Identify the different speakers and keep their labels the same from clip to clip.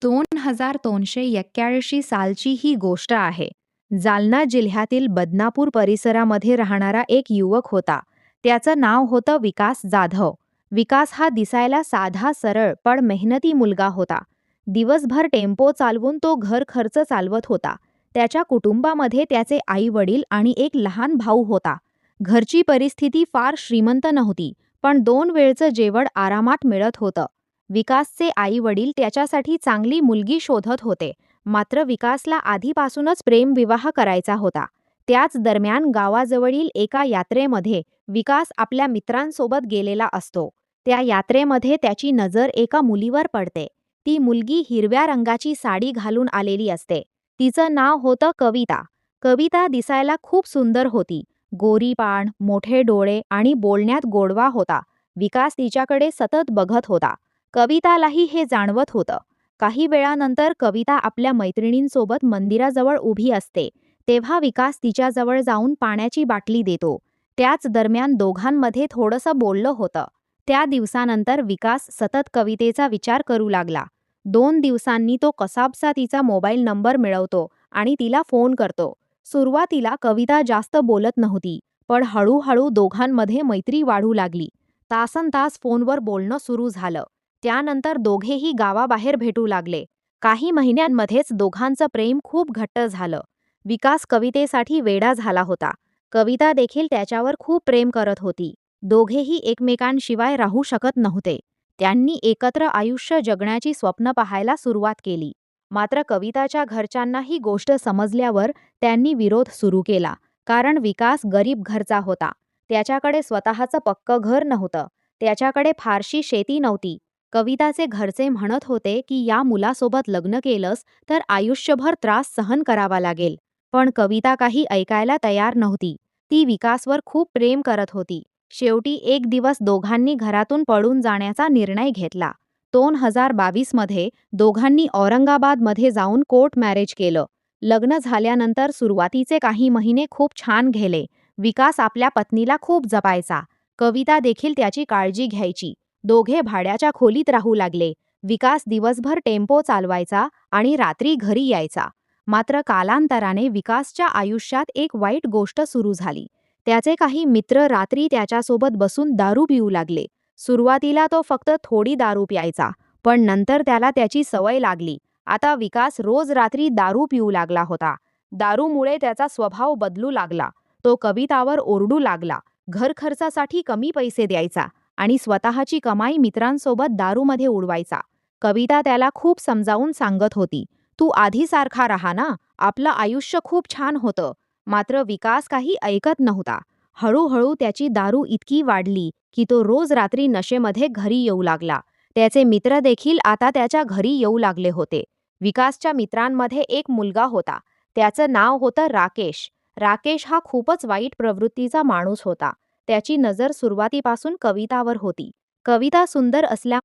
Speaker 1: 2281 सालची ही गोष्ट आहे. जालना जिल्ह्यातील बदनापूर परिसरामध्ये राहणारा एक युवक होता. त्याचं नाव होतं विकास जाधव. विकास हा दिसायला साधा सरळ पण मेहनती मुलगा होता. दिवसभर टेम्पो चालवून तो घर खर्च चालवत होता. त्याच्या कुटुंबामध्ये त्याचे आई वडील आणि एक लहान भाऊ होता. घरची परिस्थिती फार श्रीमंत नव्हती, पण 2 वेळचं जेवण आरामात मिळत होतं. विकासचे आई वडील त्याच्यासाठी चांगली मुलगी शोधत होते. मात्र विकासला आधीपासूनच प्रेमविवाह करायचा होता. त्याच दरम्यान गावाजवळील एका यात्रेमध्ये विकास आपल्या मित्रांसोबत गेलेला असतो. त्या यात्रेमध्ये त्याची नजर एका मुलीवर पडते. ती मुलगी हिरव्या रंगाची साडी घालून आलेली असते. तिचं नाव होतं कविता. कविता दिसायला खूप सुंदर होती. गोरी पाण, मोठे डोळे आणि बोलण्यात गोडवा होता. विकास तिच्याकडे सतत बघत होता. कवितालाही हे जाणवत होतं. काही वेळानंतर कविता आपल्या मैत्रिणींसोबत मंदिराजवळ उभी असते. तेव्हा विकास तिच्याजवळ जाऊन पाण्याची बाटली देतो. त्याच दरम्यान दोघांमध्ये थोडंसं बोललं होतं. त्या दिवसानंतर विकास सतत कवितेचा विचार करू लागला. 2 दिवसांनी तो कसाबसा तिचा मोबाईल नंबर मिळवतो आणि तिला फोन करतो. सुरुवातीला कविता जास्त बोलत नव्हती, पण हळूहळू दोघांमध्ये मैत्री वाढू लागली. तासनतास फोनवर बोलणं सुरू झालं. त्यानंतर दोघेही गावाबाहेर भेटू लागले. काही महिन्यांमध्येच दोघांचं प्रेम खूप घट्ट झालं. विकास कवितेसाठी वेडा झाला होता. कविता देखील त्याच्यावर खूप प्रेम करत होती. दोघेही एकमेकांशिवाय राहू शकत नव्हते. त्यांनी एकत्र आयुष्य जगण्याची स्वप्न पाहायला सुरुवात केली. मात्र कविताच्या घरच्यांना ही गोष्ट समजल्यावर त्यांनी विरोध सुरू केला. कारण विकास गरीब घरचा होता. त्याच्याकडे स्वतःचं पक्कं घर नव्हतं. त्याच्याकडे फारशी शेती नव्हती. कविताचे घरचे म्हणत होते की या मुलासोबत लग्न केलंस तर आयुष्यभर त्रास सहन करावा लागेल. पण कविता काही ऐकायला तयार नव्हती. ती विकासवर खूप प्रेम करत होती. शेवटी एक दिवस दोघांनी घरातून पळून जाण्याचा निर्णय घेतला. 2022 मध्ये दोघांनी औरंगाबादमध्ये जाऊन कोर्ट मॅरेज केलं. लग्न झाल्यानंतर सुरुवातीचे काही महिने खूप छान गेले. विकास आपल्या पत्नीला खूप जपायचा. कविता देखील त्याची काळजी घ्यायची. दोघे भाड्याच्या खोलीत राहू लागले. विकास दिवसभर टेम्पो चालवायचा आणि रात्री घरी यायचा. मात्र कालांतराने विकासच्या आयुष्यात एक वाईट गोष्ट सुरू झाली. त्याचे काही मित्र रात्री त्याच्यासोबत बसून दारू पिऊ लागले. सुरुवातीला तो फक्त थोडी दारू प्यायचा, पण नंतर त्याला त्याची सवय लागली. आता विकास रोज रात्री दारू पिऊ लागला होता. दारूमुळे त्याचा स्वभाव बदलू लागला. तो कवितावर ओरडू लागला. घर खर्चासाठी कमी पैसे द्यायचा आणि स्वतःची कमाई मित्रांसोबत दारूमध्ये उडवायचा. कविता त्याला खूप समजावून सांगत होती, तू आधीसारखा राहा ना, आपलं आयुष्य खूप छान होतं. मात्र विकास काही ऐकत नव्हता. हळूहळू त्याची दारू इतकी वाढली की तो रोज रात्री नशेमध्ये घरी येऊ लागला. त्याचे मित्र देखील आता त्याच्या घरी येऊ लागले होते. विकासच्या मित्रांमध्ये एक मुलगा होता. त्याचं नाव होतं राकेश. राकेश हा खूपच वाईट प्रवृत्तीचा माणूस होता. त्याची नजर सुरुवातीपासून कवितावर होती. कविता सुंदर असल्यामुळे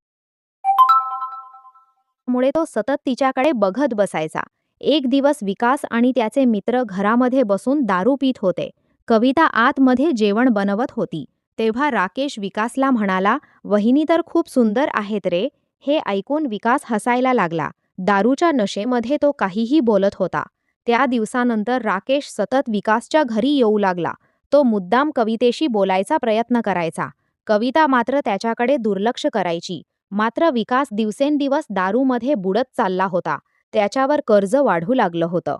Speaker 1: तो सतत तिच्याकडे बघत बसायचा. एक दिवस विकास आणि त्याचे मित्र घरामध्ये बसून दारू पीत होते. कविता आतमध्ये जेवण बनवत होती. तेव्हा राकेश विकासला म्हणाला, वहिनी तर खूप सुंदर आहेत रे. हे ऐकून विकास हसायला लागला. दारूच्या नशेमध्ये तो काहीही बोलत होता. त्या दिवसानंतर राकेश सतत विकासच्या घरी येऊ लागला. तो मुद्दाम कवितेशी बोलायचा प्रयत्न करायचा. कविता मात्र त्याच्याकडे दुर्लक्ष करायची. मात्र विकास दिवसेंदिवस दारूमध्ये बुडत चालला होता. त्याच्यावर कर्ज वाढू लागलं होतं.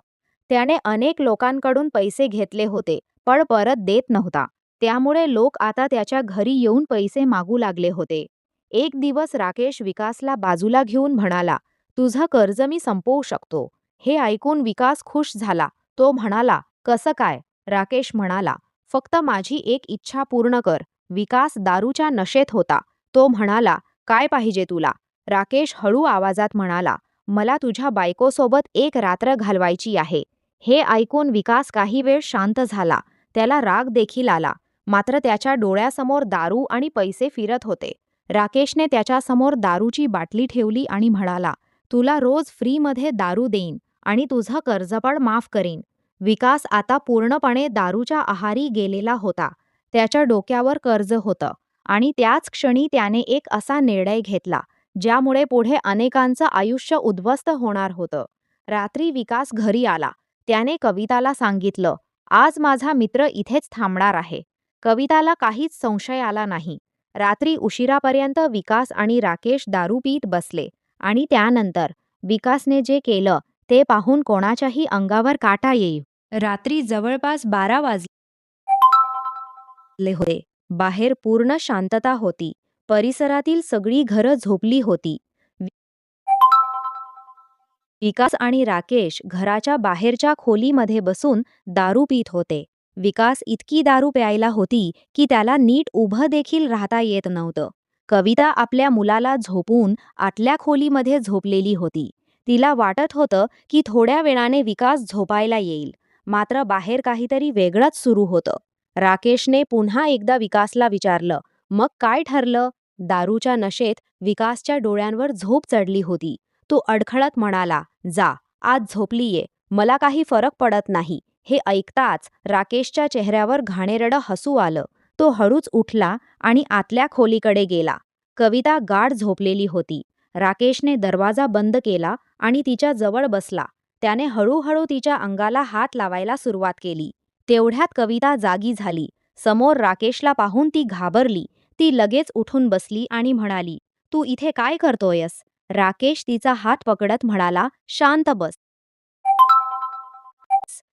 Speaker 1: त्याने अनेक लोकांकडून पैसे घेतले होते, पण परत देत नव्हता. त्यामुळे लोक आता त्याच्या घरी येऊन पैसे मागू लागले होते. एक दिवस राकेश विकासला बाजूला घेऊन म्हणाला, तुझं कर्ज मी संपवू शकतो. हे ऐकून विकास खुश झाला. तो म्हणाला, कसं काय? राकेश म्हणाला, फक्त माझी एक इच्छा पूर्ण कर. विकास दारूच्या नशेत होता. तो म्हणाला, काय पाहिजे तुला? राकेश हळू आवाजात म्हणाला, मला तुझ्या बायकोसोबत एक रात्र घालवायची आहे. हे ऐकून विकास काही वेळ शांत झाला. त्याला राग देखील आला. मात्र त्याच्या डोळ्यासमोर दारू आणि पैसे फिरत होते. राकेशने त्याच्यासमोर दारूची बाटली ठेवली आणि म्हणाला, तुला रोज फ्रीमध्ये दारू देईन आणि तुझं कर्ज पण माफ करीन. विकास आता पूर्णपणे दारूच्या आहारी गेलेला होता. त्याच्या डोक्यावर कर्ज होतं आणि त्याच क्षणी त्याने एक असा निर्णय घेतला. ज्यामुळे पुढे अनेकांचं आयुष्य उद्ध्वस्त होणार होतं. रात्री विकास घरी आला. त्याने कविताला सांगितलं, आज माझा मित्र इथेच थांबणार आहे. कविताला काहीच संशय आला नाही. रात्री उशिरापर्यंत विकास आणि राकेश दारू पीत बसले आणि त्यानंतर विकासने जे केलं ते पाहून कोणाच्याही अंगावर काटा येईल. रात्री जवळपास 12 वाजले होते. बाहेर पूर्ण शांतता होती. परिसरातील सगळी घरं झोपली होती. विकास आणि राकेश घराच्या बाहेरच्या खोलीमध्ये बसून दारू पीत होते. विकास इतकी दारू प्यायला होती की त्याला नीट उभं देखील राहता येत नव्हतं. कविता आपल्या मुलाला झोपून आतल्या खोलीमध्ये झोपलेली होती. तिला वाटत होतं की थोड्या वेळाने विकास झोपायला येईल. मात्र बाहेर काहीतरी वेगळंच सुरू होतं. राकेशने पुन्हा एकदा विकासला विचारलं, मग काय ठरलं? दारूच्या नशेत विकासच्या डोळ्यांवर झोप चढली होती. तो अडखळत म्हणाला, जा, आज झोपली ये, मला काही फरक पडत नाही. हे ऐकताच राकेशच्या चेहऱ्यावर घाणेरडं हसू आलं. तो हळूच उठला आणि आतल्या खोलीकडे गेला. कविता गाढ झोपलेली होती. राकेशने दरवाजा बंद केला आणि तिच्या जवळ बसला. त्याने हळूहळू तिच्या अंगाला हात लावायला सुरुवात केली. तेवढ्यात कविता जागी झाली. समोर राकेशला पाहून ती घाबरली. ती लगेच उठून बसली आणि म्हणाली, तू इथे काय करतोयस? राकेश तिचा हात पकडत म्हणाला, शांत बस.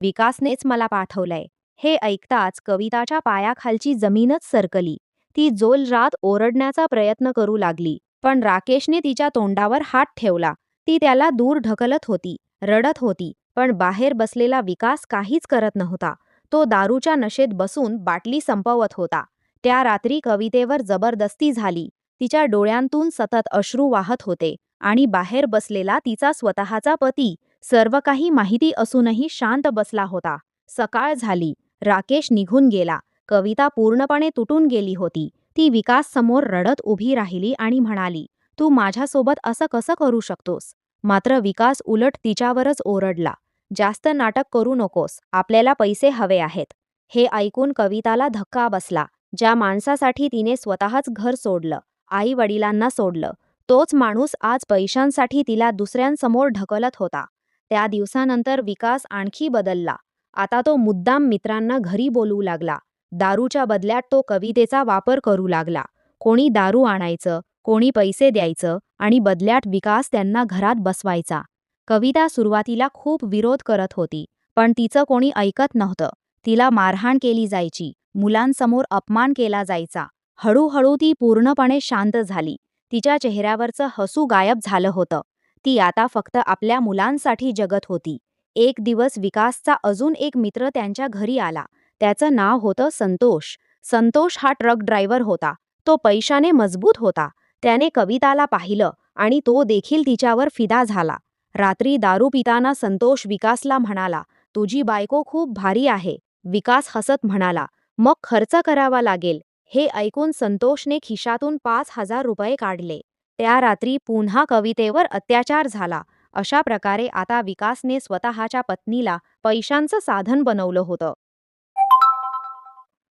Speaker 1: विकासनेच मला पाठवलंय. हे ऐकताच कविताच्या पायाखालची जमीनच सरकली. ती जोरजोरात ओरडण्याचा प्रयत्न करू लागली, पण राकेशने तिच्या तोंडावर हात ठेवला. ती त्याला दूर ढकलत होती, रडत होती, पण बाहेर बसलेला विकास काहीच करत नव्हता. तो दारूच्या नशेत बसून बाटली संपवत होता. त्या रात्री कवितेवर जबरदस्ती झाली. तिच्या डोळ्यांतून सतत अश्रू वाहत होते आणि बाहेर बसलेला तिचा स्वतःचा पती सर्व काही माहिती असूनही शांत बसला होता. सकाळ झाली. राकेश निघून गेला. कविता पूर्णपणे तुटून गेली होती. ती विकास समोर रडत उभी राहिली आणि म्हणाली, तू माझ्यासोबत असं कसं करू शकतोस? मात्र विकास उलट तिच्यावरच ओरडला, जास्त नाटक करू नकोस, आपल्याला पैसे हवे आहेत. हे ऐकून कविताला धक्का बसला. ज्या माणसासाठी तिने स्वतःच घर सोडलं, आई वडिलांना सोडलं, तोच माणूस आज पैशांसाठी तिला दुसऱ्यांसमोर ढकलत होता. त्या दिवसानंतर विकास आणखी बदलला. आता तो मुद्दाम मित्रांना घरी बोलवू लागला. दारूच्या बदल्यात तो कवितेचा वापर करू लागला. कोणी दारू आणायचं, कोणी पैसे द्यायचं आणि बदल्यात विकास त्यांना घरात बसवायचा. कविता सुरुवातीला खूप विरोध करत होती, पण तिचं कोणी ऐकत नव्हतं. तिला मारहाण केली जायची, मुलांसमोर अपमान केला जायचा. हळूहळू ती पूर्णपणे शांत झाली. तिच्या चेहऱ्यावरचं हसू गायब झालं होतं. ती आता फक्त आपल्या मुलांसाठी जगत होती. एक दिवस विकासचा अजून एक मित्र त्यांच्या घरी आला. त्याचं नाव होतं संतोष. संतोष हा ट्रक ड्रायव्हर होता. तो पैशाने मजबूत होता. त्याने कविताला पाहिलं आणि तो देखील तिच्यावर फिदा झाला. रात्री दारू पिताना संतोष विकासला म्हणाला, तुझी बायको खूप भारी आहे. विकास हसत म्हणाला, मग खर्च करावा लागेल. हे ऐकून संतोषने खिशातून 5,000 रुपये काढले. त्या रात्री पुन्हा कवितेवर अत्याचार झाला. अशा प्रकारे आता विकासने स्वतःच्या पत्नीला पैशांचं साधन बनवलं होतं.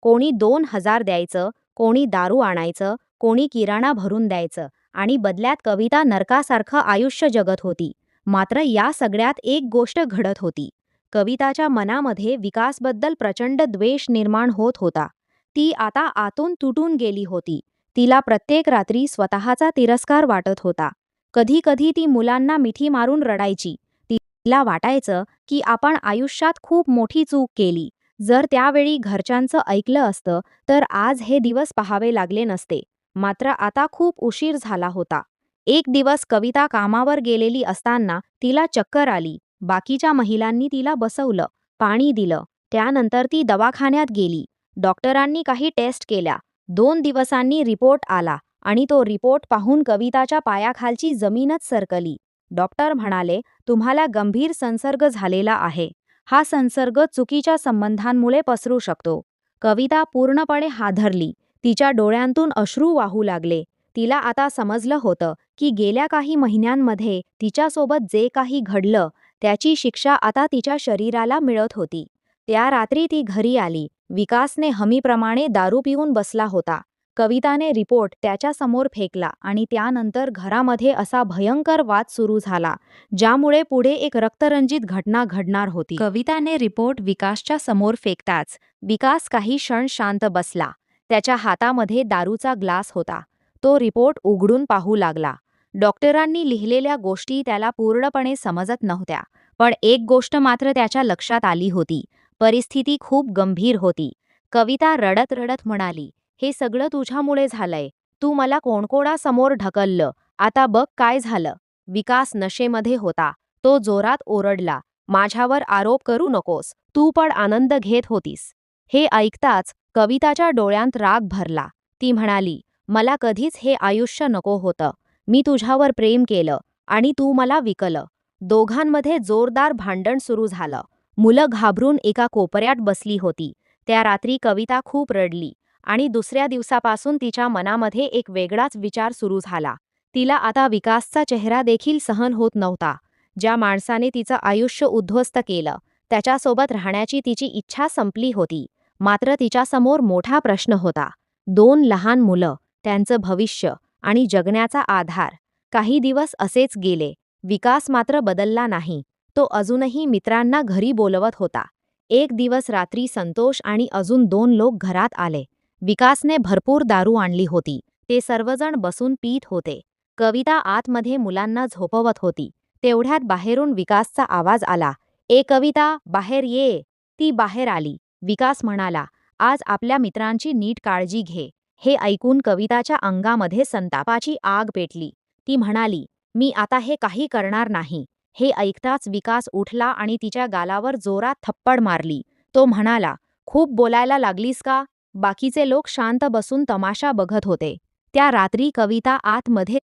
Speaker 1: कोणी 2,000 द्यायचं, कोणी दारू आणायचं, कोणी किराणा भरून द्यायचं आणि बदल्यात कविता नरकासारखं आयुष्य जगत होती. मात्र या सगळ्यात एक गोष्ट घडत होती. कविताच्या मनामध्ये विकासबद्दल प्रचंड द्वेष निर्माण होत होता. ती आता आतून तुटून गेली होती. तिला प्रत्येक रात्री स्वतःचा तिरस्कार वाटत होता. कधी कधी ती मुलांना मिठी मारून रडायची. तिला वाटायचं की आपण आयुष्यात खूप मोठी चूक केली. जर त्यावेळी घरच्यांचं ऐकलं असतं तर आज हे दिवस पाहावे लागले नसते. मात्र आता खूप उशीर झाला होता. एक दिवस कविता कामावर गेलेली असताना तिला चक्कर आली. बाकीच्या महिलांनी तिला बसवलं, पाणी दिलं. त्यानंतर ती दवाखान्यात गेली. डॉक्टरांनी काही टेस्ट केल्या. 2 दिवसांनी रिपोर्ट आला आणि तो रिपोर्ट पाहून कविताच्या पायाखालची जमीनच सरकली. डॉक्टर म्हणाले, तुम्हाला गंभीर संसर्ग झालेला आहे. हा संसर्ग चुकीच्या संबंधांमुळे पसरू शकतो. कविता पूर्णपणे हादरली. तिच्या डोळ्यांतून अश्रू वाहू लागले. तिला आता समजलं होतं की गेल्या काही महिन्यांमध्ये तिच्यासोबत जे काही घडलं त्याची शिक्षा आता तिच्या शरीराला मिळत होती. त्या रात्री ती घरी आली. विकासने हमीप्रमाणे दारू पिऊन बसला होता. कविताने रिपोर्ट त्याच्या समोर फेकला आणि त्यानंतर घरामध्ये असा भयंकर वाद सुरू झाला, ज्यामुळे पुढे एक रक्तरंजित घटना घडणार होती. कविताने रिपोर्ट विकासच्या समोर फेकताच विकास काही क्षण शांत बसला. त्याच्या हातामध्ये दारूचा ग्लास होता. तो रिपोर्ट उघडून पाहू लागला. डॉक्टरांनी लिहिलेल्या गोष्टी त्याला पूर्णपणे समजत नव्हत्या, पण एक गोष्ट मात्र त्याच्या लक्षात आली होती. परिस्थिती खूप गंभीर होती. कविता रडत रडत म्हणाली, हे सगळं तुझ्यामुळे झालंय. तू मला कोणकोणासमोर ढकललं. आता बघ काय झालं. विकास नशेमध्ये होता. तो जोरात ओरडला, माझ्यावर आरोप करू नकोस. तू पण आनंद घेत होतीस. हे ऐकताच कविताच्या डोळ्यांत राग भरला. ती म्हणाली, मला कधीच हे आयुष्य नको होतं. मी तुझ्यावर प्रेम केलं आणि तू मला विकलं. दोघांमध्ये जोरदार भांडण सुरू झालं. मुलं घाबरून एका कोपऱ्यात बसली होती. त्या रात्री कविता खूप रडली आणि दुसऱ्या दिवसापासून तिच्या मनामध्ये एक वेगळाच विचार सुरू झाला. तिला आता विकासचा चेहरा देखील सहन होत नव्हता. ज्या माणसाने तिचं आयुष्य उद्ध्वस्त केलं, त्याच्यासोबत राहण्याची तिची इच्छा संपली होती. मात्र तिच्यासमोर मोठा प्रश्न होता. 2 लहान मुलं, त्यांचं भविष्य आणि जगण्याचा आधार. काही दिवस असेच गेले. विकास मात्र बदलला नाही. तो अजूनही मित्रांना घरी बोलवत होता. एक दिवस रात्री संतोष आणि अजून 2 लोक घरात आले. विकासने भरपूर दारू आणली होती. ते सर्वजण बसून पीत होते. कविता आतमध्ये मुलांना झोपवत होती. तेवढ्यात बाहेरून विकासचा आवाज आला, ए कविता, बाहेर ये. ती बाहेर आली. विकास म्हणाला, आज आपल्या मित्रांची नीट काळजी घे. हे ऐकून कविताच्या अंगामध्ये संतापाची आग पेटली. ती म्हणाली, मी आता हे काही करणार नाही. हे ऐकताच विकास उठला आणि तिच्या गालावर जोरात थप्पड मारली. तो म्हणाला, खूप बोलायला लागलीस का? बाकीचे लोक शांत बसून तमाशा बघत होते. त्या रात्री कविता आतमध्ये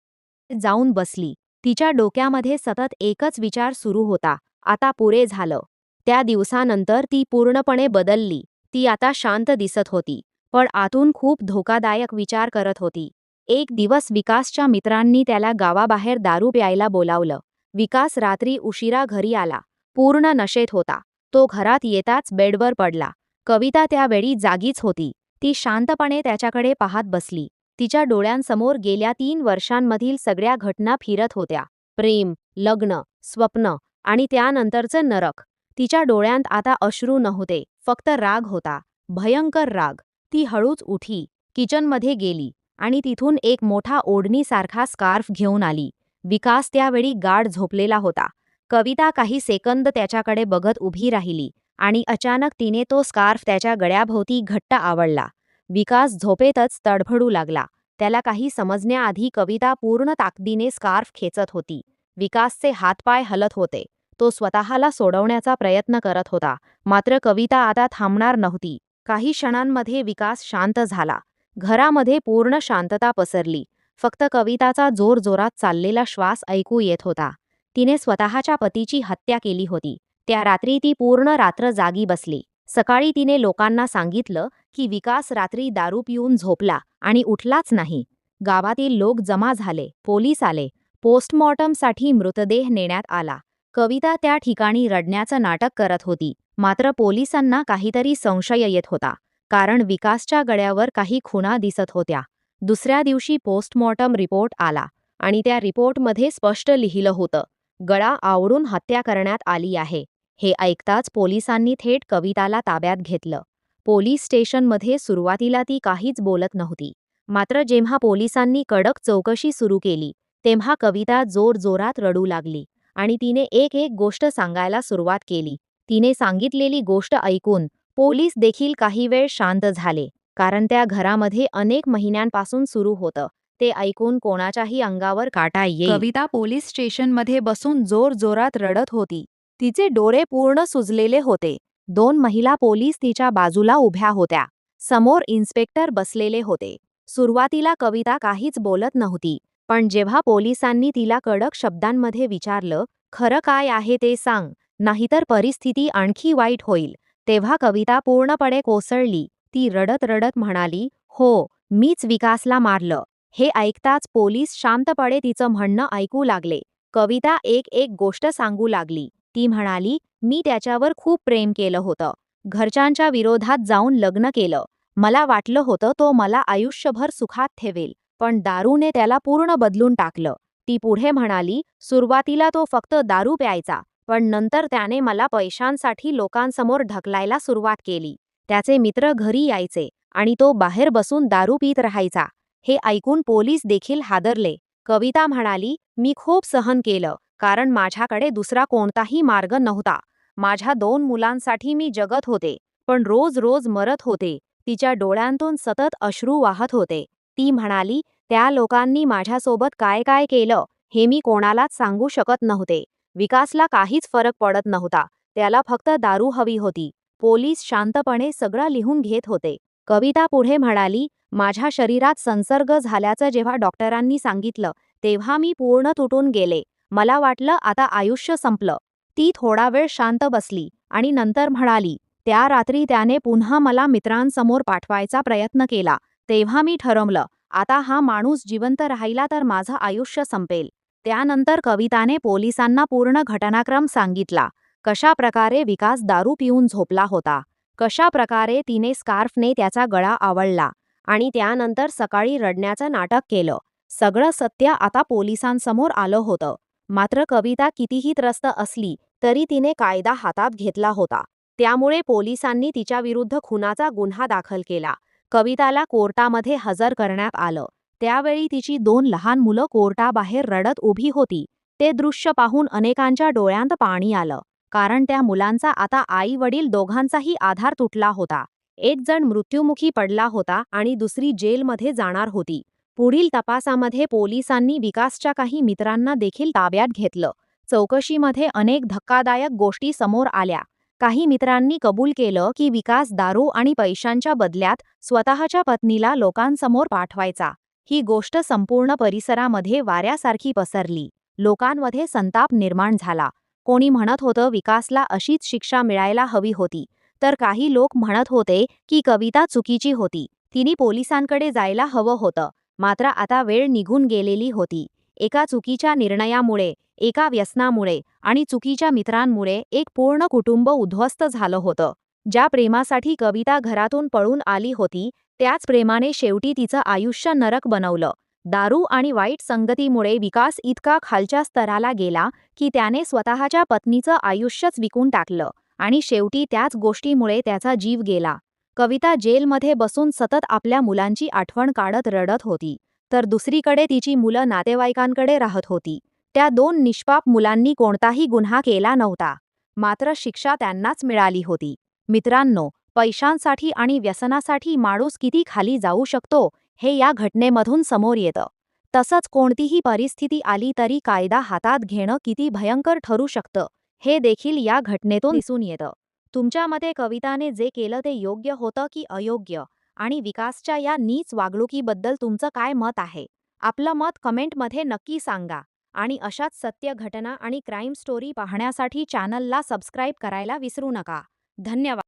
Speaker 1: जाऊन बसली. तिच्या डोक्यामध्ये सतत एकच विचार सुरू होता, आता पुरे झालं. त्या दिवसानंतर ती पूर्णपणे बदलली. ती आता शांत दिसत होती, पण आतून खूप धोकादायक विचार करत होती. एक दिवस विकासच्या मित्रांनी त्याला गावाबाहेर दारू प्यायला बोलावलं. विकास रात्री उशिरा घरी आला. पूर्ण नशेत होता. तो घरात येताच बेडवर पडला. कविता त्यावेळी जागीच होती. ती शांतपणे त्याच्याकडे पाहत बसली. तिच्या डोळ्यांसमोर गेल्या 3 वर्षांमधील सगळ्या घटना फिरत होत्या. प्रेम, लग्न, स्वप्न आणि त्यानंतरचं नरक. तिच्या डोळ्यांत आता अश्रू नव्हते, फक्त राग होता. भयंकर राग. ती हळूच उठी, किचनमध्ये गेली आणि तिथून एक मोठा ओढणीसारखा स्कार्फ घेऊन आली. विकास त्यावेळी गाढ झोपलेला होता. कविता काही सेकंद त्याच्याकडे बघत उभी राहिली आणि अचानक तिने तो स्कार्फ त्याच्या गळ्याभोवती घट्ट आवळला. विकास झोपेतच तडफडू लागला. त्याला काही समजण्याआधी कविता पूर्ण ताकदीने स्कार्फ खेचत होती. विकासचे हातपाय हलत होते. तो स्वतःला सोडवण्याचा प्रयत्न करत होता, मात्र कविता आता थांबणार नव्हती. काही क्षणांमध्ये विकास शांत झाला. घरामध्ये पूर्ण शांतता पसरली. फक्त कविताचा जोरजोरात चाललेला श्वास ऐकू येत होता. तिने स्वतःच्या पतीची हत्या केली होती. त्या रात्री ती पूर्ण रात्र जागी बसली. सकाळी तिने लोकांना सांगितलं की विकास रात्री दारू पिऊन झोपला आणि उठलाच नाही. गावातील लोक जमा झाले. पोलीस आले. पोस्टमॉर्टमसाठी मृतदेह नेण्यात आला. कविता त्या ठिकाणी रडण्याचं नाटक करत होती. मात्र पोलिसांना काहीतरी संशय येत होता, कारण विकासच्या गळ्यावर काही खुणा दिसत होत्या. दुसऱ्या दिवशी पोस्टमॉर्टम रिपोर्ट आला आणि त्या रिपोर्टमध्ये स्पष्ट लिहिलं होतं, गळा आवळून हत्या करण्यात आली आहे. हे ऐकताच पोलिसांनी थेट कविताला ताब्यात घेतलं. पोलीस स्टेशनमध्ये सुरुवातीला ती काहीच बोलत नव्हती. मात्र जेव्हा पोलिसांनी कडक चौकशी सुरू केली, तेव्हा कविता जोरजोरात रडू लागली आणि तिने एक एक गोष्ट सांगायला सुरुवात केली. तिने सांगितलेली गोष्ट ऐकून पोलीस देखील काही वेळ शांत झाले, कारण त्या घरामध्ये अनेक महिन्यांपासून सुरू होतं. ते ऐकून कोणाच्याही अंगावर काटा येईल. कविता पोलीस स्टेशनमध्ये बसून जोरजोरात रडत होती. तिचे डोळे पूर्ण सुजलेले होते. 2 महिला पोलीस तिच्या बाजूला उभ्या होत्या. समोर इन्स्पेक्टर बसलेले होते. सुरुवातीला कविता काहीच बोलत नव्हती, पण जेव्हा पोलिसांनी तिला कडक शब्दांमध्ये विचारलं, खरं काय आहे ते सांग, नाहीतर परिस्थिती आणखी वाईट होईल, तेव्हा कविता पूर्णपणे कोसळली. ती रडत रडत म्हणाली, हो, मीच विकासला मारलं. हे ऐकताच पोलीस शांतपणे तिचं म्हणणं ऐकू लागले. कविता एक एक गोष्ट सांगू लागली. ती म्हणाली, मी त्याच्यावर खूप प्रेम केलं होतं. घरच्यांच्या विरोधात जाऊन लग्न केलं. मला वाटलं होतं तो मला आयुष्यभर सुखात ठेवेल, पण दारूने त्याला पूर्ण बदलून टाकलं. ती पुढे म्हणाली, सुरुवातीला तो फक्त दारू प्यायचा, पण नंतर त्याने मला पैशांसाठी लोकांसमोर ढकलायला सुरुवात केली. त्याचे मित्र घरी यायचे आणि तो बाहेर बसून दारू पीत राहायचा. हे ऐकून पोलीस देखील हादरले. कविता म्हणाली, मी खूप सहन केलं, कारण माझ्याकडे दुसरा कोणताही मार्ग नव्हता. माझ्या 2 मुलांसाठी मी जगत होते, पण रोज रोज मरत होते. तिच्या डोळ्यांतून सतत अश्रू वाहत होते. ती म्हणाली, त्या लोकांनी माझ्यासोबत काय काय केलं हे मी कोणालाच सांगू शकत नव्हते. विकासला काहीच फरक पडत नव्हता. त्याला फक्त दारू हवी होती. पोलीस शांतपणे सगळं लिहून घेत होते. कविता पुढे म्हणाली, माझ्या शरीरात संसर्ग झाल्याचं जेव्हा डॉक्टरांनी सांगितलं, तेव्हा मी पूर्ण तुटून गेले. मला वाटलं आता आयुष्य संपलं. ती थोडा वेळ शांत बसली आणि नंतर म्हणाली, त्या रात्री त्याने पुन्हा मला मित्रांसमोर पाठवायचा प्रयत्न केला. तेव्हा मी ठरवलं, आता हा माणूस जिवंत राहिला तर माझं आयुष्य संपेल. त्यानंतर कविताने पोलिसांना पूर्ण घटनाक्रम सांगितला. कशा प्रकारे विकास दारू पिऊन झोपला होता, कशा प्रकारे तिने स्कार्फने त्याचा गळा आवळला आणि त्यानंतर सकाळी रडण्याचं नाटक केलं. सगळं सत्य आता पोलिसांसमोर आलं होतं. मात्र कविता कितीही त्रस्त असली तरी तिने कायदा हातात घेतला होता. त्यामुळे पोलिसांनी तिच्याविरुद्ध खुनाचा गुन्हा दाखल केला. कविताला कोर्टामध्ये हजर करण्यात आलं. त्यावेळी तिची 2 लहान मुलं कोर्टाबाहेर रडत उभी होती. ते दृश्य पाहून अनेकांच्या डोळ्यांत पाणी आलं, कारण त्या मुलांचा आता आई वडील दोघांचाही आधार तुटला होता. एक जण मृत्युमुखी पडला होता आणि दुसरी जेलमध्ये जाणार होती. पुढील तपासामध्ये पोलिसांनी विकासच्या काही मित्रांना देखील ताब्यात घेतलं. चौकशीमध्ये अनेक धक्कादायक गोष्टी समोर आल्या. काही मित्रांनी कबूल केलं की विकास दारू आणि पैशांच्या बदल्यात स्वतःच्या पत्नीला लोकांसमोर पाठवायचा. ही गोष्ट संपूर्ण परिसरामध्ये वाऱ्यासारखी पसरली. लोकांमध्ये संताप निर्माण झाला. कोणी म्हणत होतं विकासला अशीच शिक्षा मिळायला हवी होती, तर काही लोक म्हणत होते की कविता चुकीची होती, तिने पोलिसांकडे जायला हवं होतं. मात्र आता वेळ निघून गेलेली होती. एका चुकीच्या निर्णयामुळे, एका व्यसनामुळे आणि चुकीच्या मित्रांमुळे एक पूर्ण कुटुंब उद्ध्वस्त झालं होतं. ज्या प्रेमासाठी कविता घरातून पळून आली होती, त्याच प्रेमाने शेवटी तिचं आयुष्य नरक बनवलं. दारू आणि वाईट संगतीमुळे विकास इतका खालच्या स्तराला गेला की त्याने स्वतःच्या पत्नीचं आयुष्यच विकून टाकलं आणि शेवटी त्याच गोष्टीमुळे त्याचा जीव गेला. कविता जेलमध्ये बसून सतत आपल्या मुलांची आठवण काढत रडत होती, तर दुसरीकडे तिची मुलं नातेवाईकांकडे राहत होती. त्या 2 निष्पाप मुलांनी कोणताही गुन्हा केला नव्हता, मात्र शिक्षा त्यांनाच मिळाली होती. मित्रांनो, पैशांसाठी आणि व्यसनासाठी माणूस किती खाली जाऊ शकतो हे या घटनेमधून समोर येतं. तसंच कोणतीही परिस्थिती आली तरी कायदा हातात घेणं किती भयंकर ठरू शकतं हे देखील या घटनेतून दिसून येतं. तुमच्या मते कविताने जे केलं ते योग्य होतं की अयोग्य, आणि विकासच्या या नीच वागणुकीबद्दल तुमचं काय मत आहे? आपलं मत कमेंटमध्ये नक्की सांगा. आणि अशाच सत्य घटना आणि क्राईम स्टोरी पाहण्यासाठी चॅनलला सबस्क्राईब करायला विसरू नका. धन्यवाद.